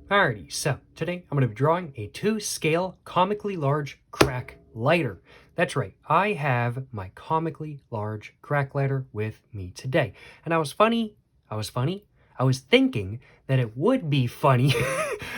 Alrighty, so today I'm going to be drawing a 2-scale comically large crack lighter. That's right, I have my comically large crack lighter with me today. And I was thinking that it would be funny.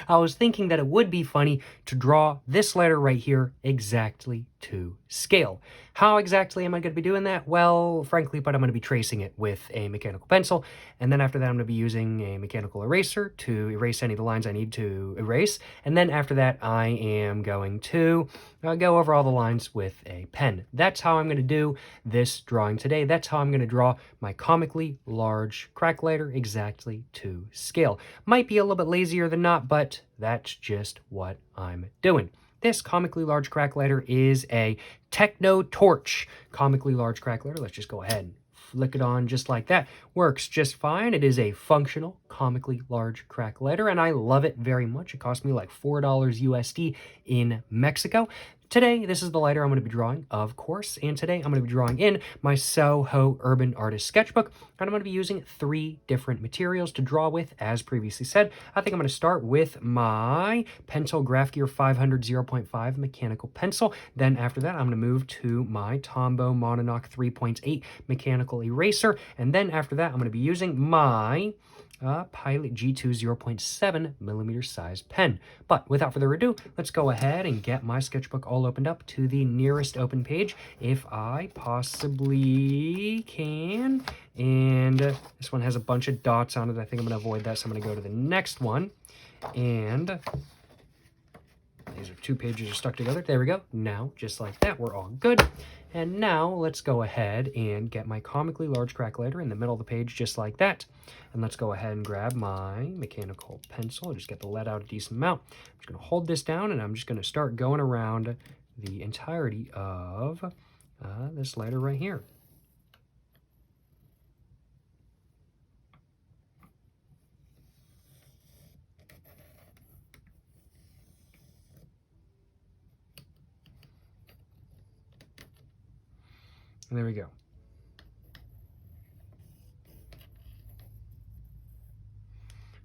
I was thinking that it would be funny to draw this letter right here exactly to scale. How exactly am I going to be doing that? Well, frankly, but I'm going to be tracing it with a mechanical pencil, and then after that I'm going to be using a mechanical eraser to erase any of the lines I need to erase, and then after that I am going to go over all the lines with a pen. That's how I'm going to do this drawing today. That's how I'm going to draw my comically large crack lighter exactly to scale. Might be a little bit lazier than not, but that's just what I'm doing. This comically large crack lighter is a Techno Torch comically large crack lighter. Let's just go ahead and flick it on just like that. Works just fine. It is a functional comically large crack lighter, and I love it very much. It cost me like $4 USD in Mexico. Today, this is the lighter I'm going to be drawing, of course, and today I'm going to be drawing in my SOHO Urban Artist Sketchbook, and I'm going to be using 3 different materials to draw with, as previously said. I think I'm going to start with my Pencil Graph Gear 500 0.5 mechanical pencil. Then after that, I'm going to move to my Tombow Mononok 3.8 mechanical eraser, and then after that, I'm going to be using my Pilot G2 0.7 millimeter size pen. But without further ado, let's go ahead and get my sketchbook all opened up to the nearest open page, if I possibly can. And this one has a bunch of dots on it. I think I'm going to avoid that, so I'm going to go to the next one. And these are 2 pages are stuck together. There we go. Now, just like that, we're all good. And now let's go ahead and get my comically large crack lighter in the middle of the page, just like that. And let's go ahead and grab my mechanical pencil. Just get the lead out a decent amount. I'm just going to hold this down, and I'm just going to start going around the entirety of this lighter right here. And there we go.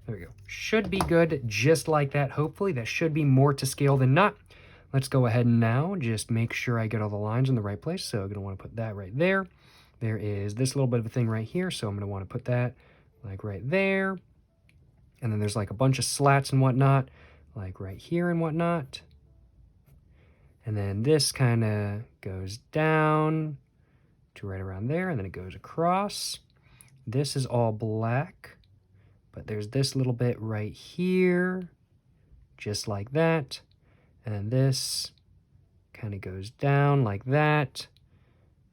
There we go. Should be good just like that. Hopefully that should be more to scale than not. Let's go ahead and now just make sure I get all the lines in the right place. So I'm going to want to put that right there. There is this little bit of a thing right here. So I'm going to want to put that like right there. And then there's like a bunch of slats and whatnot, like right here and whatnot. And then this kind of goes down to right around there. And then it goes across. This is all black. But there's this little bit right here, just like that. And then this kind of goes down like that.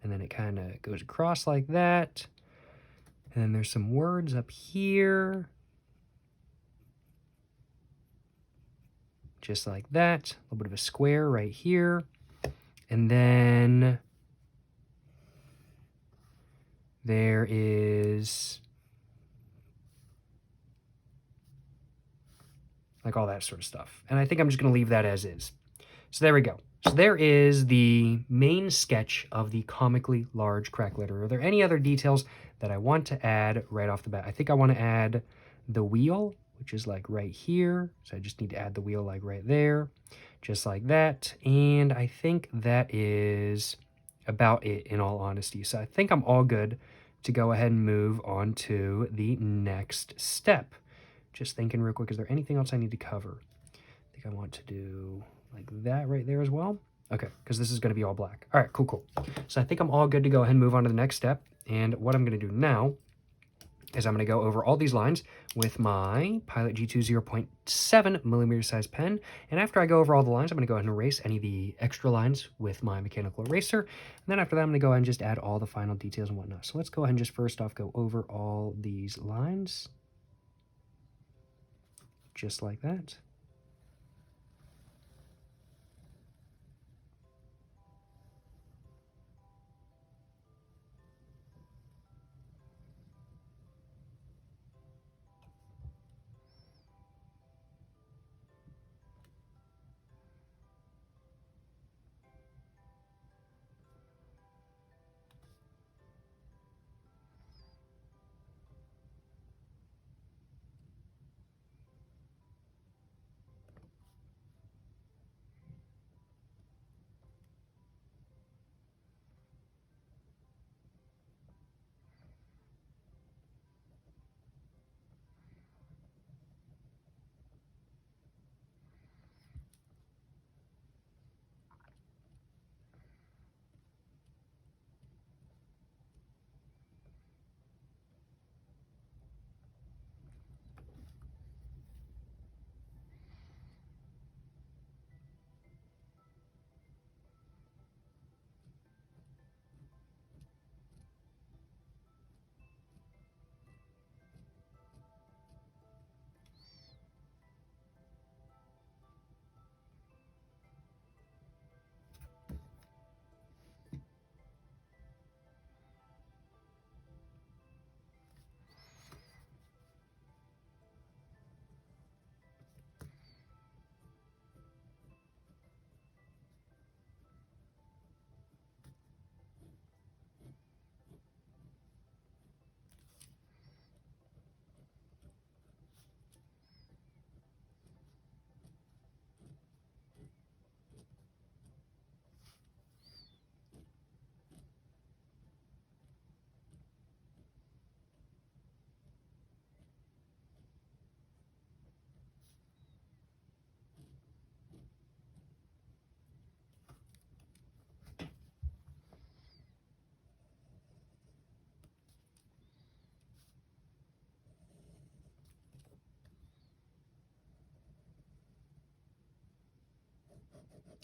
And then it kind of goes across like that. And then there's some words up here, just like that. A little bit of a square right here. And then there is like all that sort of stuff. And I think I'm just going to leave that as is. So there we go. So there is the main sketch of the comically large crack lighter. Are there any other details that I want to add right off the bat? I think I want to add the wheel, which is like right here. So I just need to add the wheel like right there, just like that. And I think that is about it, in all honesty. So I think I'm all good to go ahead and move on to the next step. Just thinking real quick, is there anything else I need to cover? I think I want to do like that right there as well. Okay, because this is going to be all black. All right, cool. So I think I'm all good to go ahead and move on to the next step. And what I'm going to do now is I'm going to go over all these lines with my Pilot G2 0.7 millimeter size pen. And after I go over all the lines, I'm going to go ahead and erase any of the extra lines with my mechanical eraser. And then after that, I'm going to go ahead and just add all the final details and whatnot. So let's go ahead and just first off go over all these lines, just like that.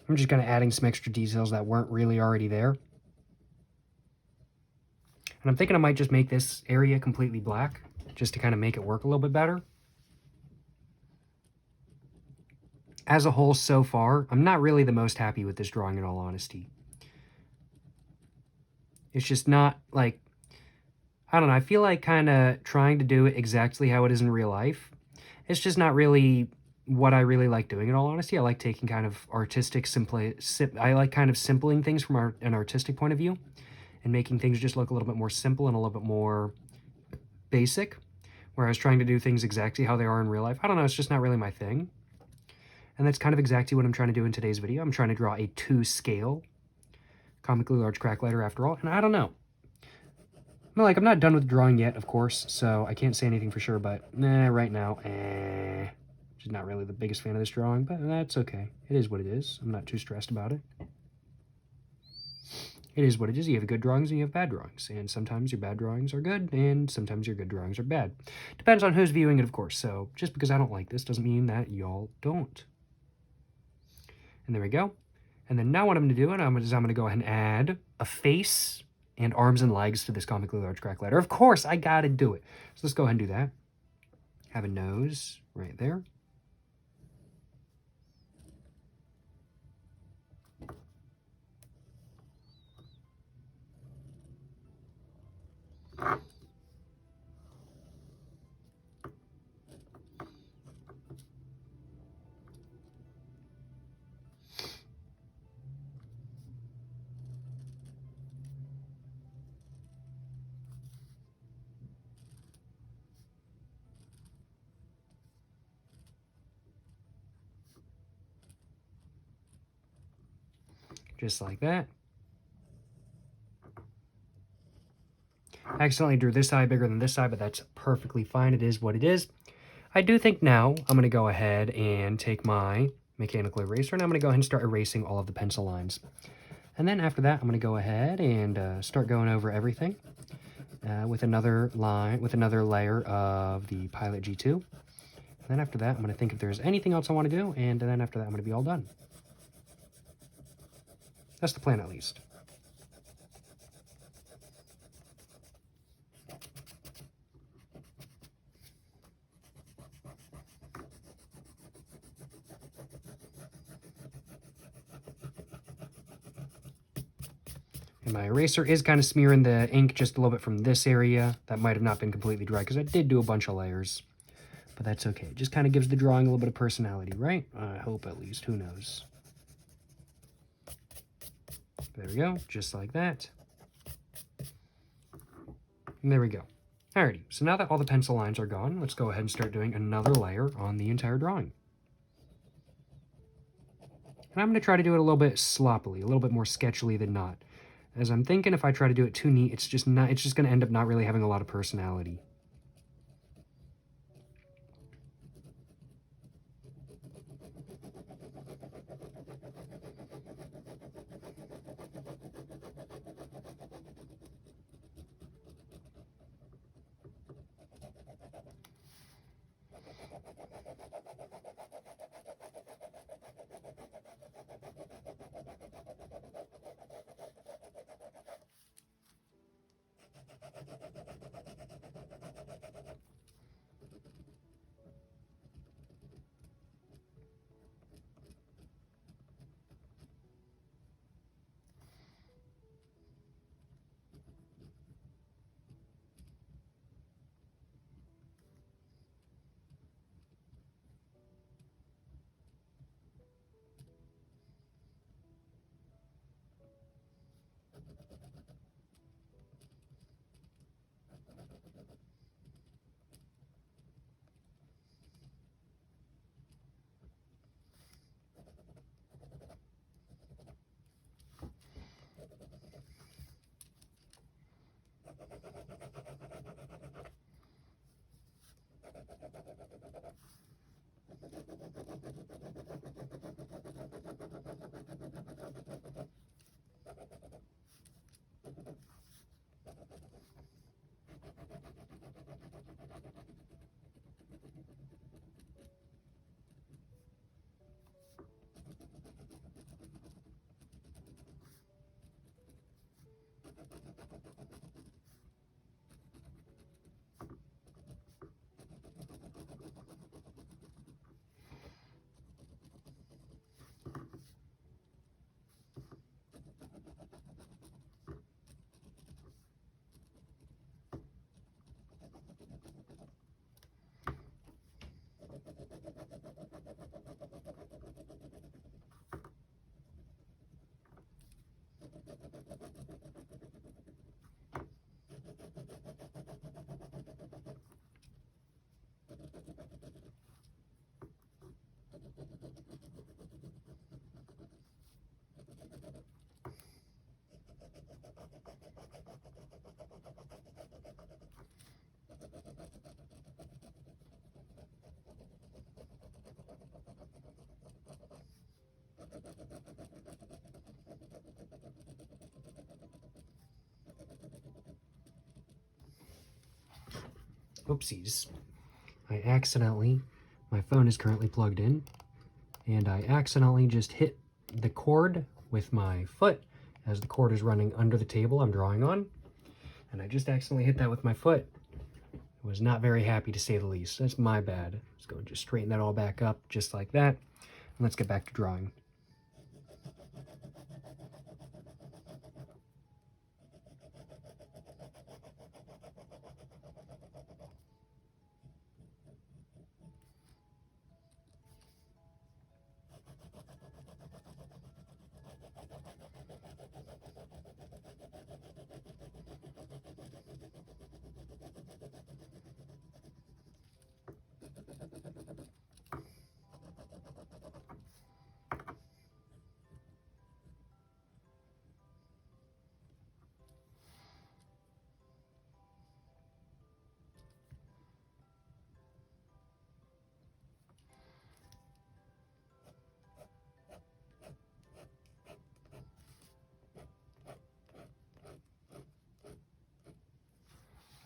I'm just kind of adding some extra details that weren't really already there. And I'm thinking I might just make this area completely black, just to kind of make it work a little bit better. As a whole, so far, I'm not really the most happy with this drawing, in all honesty. It's just not, like, I don't know, I feel like kind of trying to do it exactly how it is in real life. It's just not really what I really like doing, in all honesty. I like taking kind of artistic, I like kind of simpling things from an artistic point of view and making things just look a little bit more simple and a little bit more basic, whereas trying to do things exactly how they are in real life, I don't know, it's just not really my thing. And that's kind of exactly what I'm trying to do in today's video. I'm trying to draw a 2-scale comically large crack letter after all, and I don't know. I'm not done with drawing yet, of course, so I can't say anything for sure, but right now, just not really the biggest fan of this drawing, but that's okay. It is what it is. I'm not too stressed about it. It is what it is. You have good drawings and you have bad drawings, and sometimes your bad drawings are good, and sometimes your good drawings are bad. Depends on who's viewing it, of course, so just because I don't like this doesn't mean that y'all don't. And there we go. And then now what I'm going to do is I'm going to go ahead and add a face and arms and legs to this comically large crack letter. Of course, I got to do it. So let's go ahead and do that. Have a nose right there. Just like that. I accidentally drew this eye bigger than this eye, but that's perfectly fine. It is what it is. I do think now I'm going to go ahead and take my mechanical eraser, and I'm going to go ahead and start erasing all of the pencil lines. And then after that, I'm going to go ahead and start going over everything with another layer of the Pilot G2. And then after that, I'm going to think if there's anything else I want to do, and then after that, I'm going to be all done. That's the plan, at least. And my eraser is kind of smearing the ink just a little bit from this area. That might have not been completely dry because I did do a bunch of layers. But that's okay. It just kind of gives the drawing a little bit of personality, right? I hope, at least. Who knows? There we go. Just like that. And there we go. Alrighty. So now that all the pencil lines are gone, let's go ahead and start doing another layer on the entire drawing. And I'm going to try to do it a little bit sloppily, a little bit more sketchily than not. As I'm thinking, if I try to do it too neat, it's just going to end up not really having a lot of personality. Oopsies. My phone is currently plugged in, and I accidentally just hit the cord with my foot as the cord is running under the table I'm drawing on. And I just accidentally hit that with my foot. I was not very happy, to say the least. That's my bad. Let's go and just straighten that all back up just like that. And let's get back to drawing.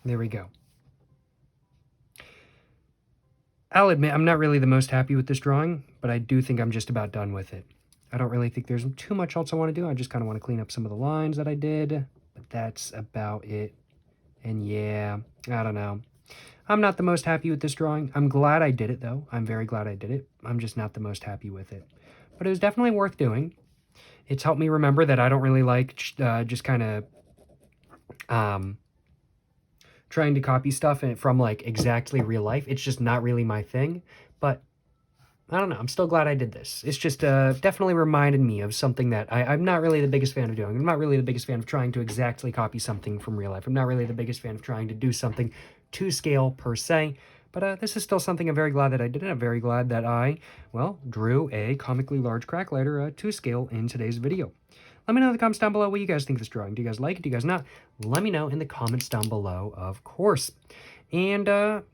There we go. I'll admit I'm not really the most happy with this drawing, but I do think I'm just about done with it. I don't really think there's too much else I want to do. I just kind of want to clean up some of the lines that I did, but that's about it. And yeah, I don't know. I'm not the most happy with this drawing. I'm glad I did it, though. I'm very glad I did it. I'm just not the most happy with it. But it was definitely worth doing. It's helped me remember that I don't really like just kind of trying to copy stuff from like exactly real life. It's just not really my thing. But I don't know. I'm still glad I did this. It's just definitely reminded me of something that I'm not really the biggest fan of doing. I'm not really the biggest fan of trying to exactly copy something from real life. I'm not really the biggest fan of trying to do something to scale per se. But this is still something I'm very glad that I did. And I'm very glad that I, well, drew a comically large crack lighter to scale in today's video. Let me know in the comments down below what you guys think of this drawing. Do you guys like it? Do you guys not? Let me know in the comments down below, of course. And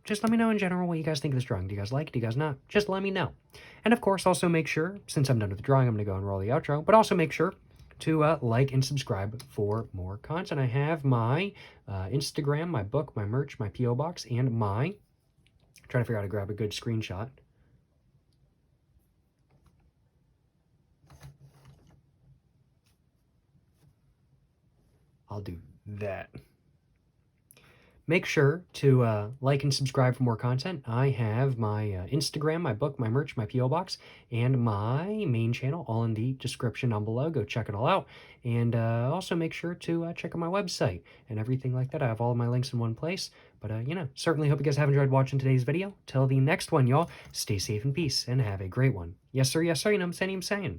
just let me know in general what you guys think of this drawing. Do you guys like it? Do you guys not? Just let me know. And of course, also make sure, since I'm done with the drawing, I'm going to go and roll the outro, but also make sure to like and subscribe for more content. I have my Instagram, my book, my merch, my P.O. box, and my... I'm trying to figure out how to grab a good screenshot. I'll do that. Make sure to like and subscribe for more content. I have my Instagram, my book, my merch, my P.O. box, and my main channel all in the description down below. Go check it all out. And also make sure to check out my website and everything like that. I have all of my links in one place. But, you know, certainly hope you guys have enjoyed watching today's video. Till the next one, y'all, stay safe and peace and have a great one. Yes, sir, you know what I'm saying?